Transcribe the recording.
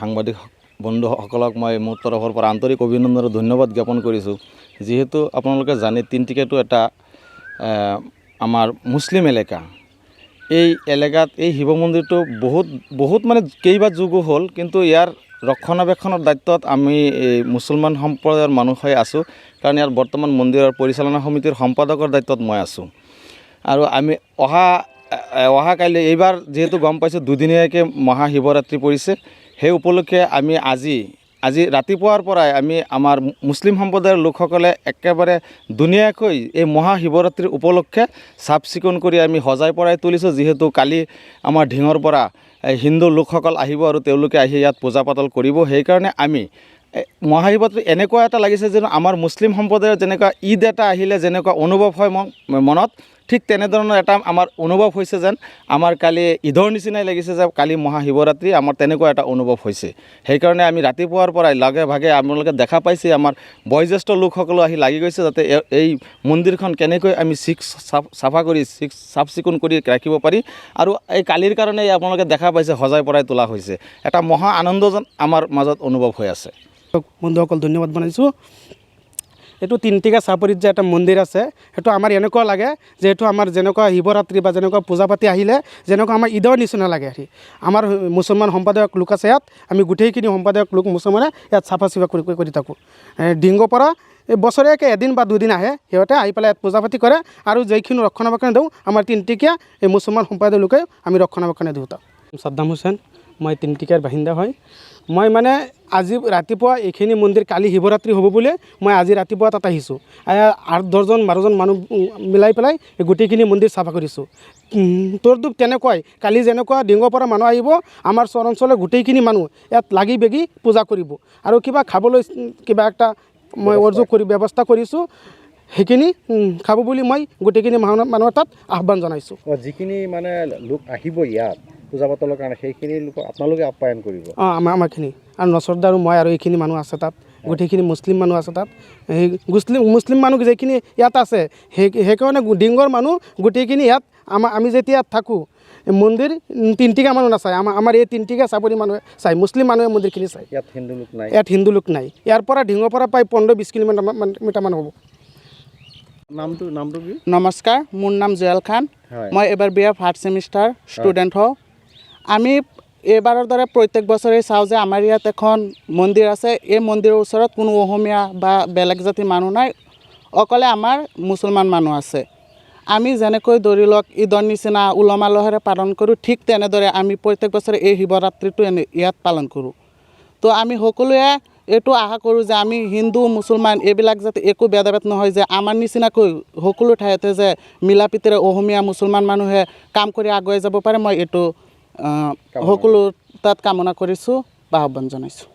সাংবাদিক বন্ধুসকলক মই মোৰ তৰফৰ পৰা আন্তৰিক অভিনন্দন আৰু ধন্যবাদ জ্ঞাপন কৰিছোঁ। যিহেতু আপোনালোকে জানে তিনিচুকীয়াটো এটা আমাৰ মুছলিম এলেকা। এই এলেকাত এই শিৱ মন্দিৰটো বহুত মানে কেইবা যুগো হ'ল, কিন্তু ইয়াৰ ৰক্ষণাবেক্ষণৰ দায়িত্বত আমি এই মুছলমান সম্প্ৰদায়ৰ মানুহ হৈ আছোঁ। কাৰণ ইয়াৰ বৰ্তমান মন্দিৰৰ পৰিচালনা সমিতিৰ সম্পাদকৰ দায়িত্বত মই আছোঁ। আৰু আমি অহা কাইলৈ এইবাৰ যিহেতু গম পাইছোঁ দুদিনীয়াকৈ মহাশিৱৰাত্ৰি পৰিছে, সেই উপলক্ষে আমি আজি ৰাতিপুৱাৰ পৰাই আমি আমাৰ মুছলিম সম্প্ৰদায়ৰ লোকসকলে একেবাৰে ধুনীয়াকৈ এই মহাশিৱৰাত্ৰিৰ উপলক্ষে চাফ চিকুণ কৰি আমি সজাই পৰাই তুলিছোঁ। যিহেতু কালি আমাৰ ঢিঙৰ পৰা হিন্দু লোকসকল আহিব আৰু তেওঁলোকে আহি ইয়াত পূজা পাতল কৰিব। সেইকাৰণে আমি মহাশিৱৰাত্ৰি এনেকুৱা এটা লাগিছে যেন আমাৰ মুছলিম সম্প্ৰদায়ৰ যেনেকুৱা ঈদ এটা আহিলে যেনেকুৱা অনুভৱ হয় মনত, ঠিক তেনেধৰণৰ এটা আমাৰ অনুভৱ হৈছে যেন আমাৰ কালি ঈদৰ নিচিনাই লাগিছে যে কালি মহাশিৱৰাত্ৰি আমাৰ তেনেকুৱা এটা অনুভৱ হৈছে। সেইকাৰণে আমি ৰাতিপুৱাৰ পৰাই লগে ভাগে আপোনালোকে দেখা পাইছে আমাৰ বয়োজ্যেষ্ঠ লোকসকলো আহি লাগি গৈছে যাতে এই মন্দিৰখন কেনেকৈ আমি চাফ চিকুণ কৰি ৰাখিব পাৰি। আৰু এই কালিৰ কাৰণে আপোনালোকে দেখা পাইছে সজাই পৰাই তোলা হৈছে। এটা মহা আনন্দ যেন আমাৰ মাজত অনুভৱ হৈ আছে। বন্ধুসকল ধন্যবাদ জনাইছোঁ। এইটো তিনিচুকীয়া চাপৰিত যে এটা মন্দিৰ আছে, সেইটো আমাৰ এনেকুৱা লাগে যে এইটো আমাৰ যেনেকুৱা শিৱৰাত্ৰি বা যেনেকুৱা পূজা পাতি আহিলে যেনেকুৱা আমাৰ ঈদৰ নিচিনা লাগে। আমাৰ মুছলমান সম্প্ৰদায়ক লোক আছে ইয়াত, আমি গোটেইখিনি সম্প্ৰদায়ক লোক মুছলমানে ইয়াত চাফা চিফা কৰি থাকোঁ। ডিংগৰ পৰা এই বছৰীয়াকৈ এদিন বা দুদিন আহে, সিহঁতে আহি পেলাই ইয়াত পূজা পাতি কৰে আৰু যিখিনি ৰক্ষণাবেক্ষণ দিওঁ আমাৰ তিনিচুকীয়া এই মুছলমান সম্প্ৰদায়ৰ লোকে আমি ৰক্ষণাবেক্ষণ দিওঁ। সাদ্দাম হুছেইন, মই তিনিচুকীয়াৰ বাসিন্দা হয়। মই মানে আজি ৰাতিপুৱা এইখিনি মন্দিৰ কালি শিৱৰাত্ৰি হ'ব বুলি মই আজি ৰাতিপুৱা তাত আহিছোঁ। 8-10-12জন মানুহ মিলাই পেলাই গোটেইখিনি মন্দিৰ চাফা কৰিছোঁ। তোৰতো তেনেকুৱাই কালি যেনেকুৱা ডিঙৰ পৰা মানুহ আহিব, আমাৰ চৰ অঞ্চলৰ গোটেইখিনি মানুহ ইয়াত লাগি বেগি পূজা কৰিব আৰু কিবা খাবলৈ কিবা এটা মই অৰ্যোগ কৰি ব্যৱস্থা কৰিছোঁ। সেইখিনি খাব বুলি মই গোটেইখিনি মানুহৰ তাত আহ্বান জনাইছোঁ। যিখিনি মানে লোক আহিব ইয়াত পূজা পাতলৰ কাৰণে সেইখিনি লোকক আপোনালোকে আপ্যায়ন কৰিব? আমাৰখিনি আৰু নচৰদা আৰু মই আৰু এইখিনি মানুহ আছে তাত, গোটেইখিনি মুছলিম মানুহ আছে তাত। সেই মুছলিম মানুহ যিখিনি ইয়াত আছে সেইকাৰণে ডিংগৰ মানুহ গোটেইখিনি ইয়াত আমি যেতিয়া ইয়াত থাকোঁ মন্দিৰ তিনিচুকীয়া মানুহ নাচায়, আমাৰ এই তিনিচুকীয়া চাপৰি মানুহে চায়, মুছলিম মানুহে মন্দিৰখিনি চায়। ইয়াত হিন্দু লোক নাই? ইয়াত হিন্দু লোক নাই। ইয়াৰ পৰা ডিঙৰ পৰা প্ৰায় 15-20 কিলোমিটাৰমান হ'ব। নামটো কি? নমস্কাৰ, মোৰ নাম জুৱেল খান। মই এবাৰ BA ফাৰ্ষ্ট ছেমিষ্টাৰ ষ্টুডেণ্ট হওঁ। আমি এইবাৰৰ দৰে প্ৰত্যেক বছৰে চাওঁ যে আমাৰ ইয়াত এখন মন্দিৰ আছে। এই মন্দিৰৰ ওচৰত কোনো অসমীয়া বা বেলেগ জাতিৰ মানুহ নাই, অকলে আমাৰ মুছলমান মানুহ আছে। আমি যেনেকৈ ধৰি লওক ঈদৰ নিচিনা উলহ মালহেৰে পালন কৰোঁ, ঠিক তেনেদৰে আমি প্ৰত্যেক বছৰে এই শিৱৰাত্ৰিটো ইয়াত পালন কৰোঁ। তো আমি সকলোৱে এইটো আশা কৰোঁ যে আমি হিন্দু মুছলমান এইবিলাক যাতে একো ভেদাভেদ নহয়, যে আমাৰ নিচিনাকৈ সকলো ঠাইতে যে মিলা প্ৰীতিৰে অসমীয়া মুছলমান মানুহে কাম কৰি আগুৱাই যাব পাৰে, মই এইটো সকলো তাত কামনা কৰিছোঁ বা আহ্বান জনাইছোঁ।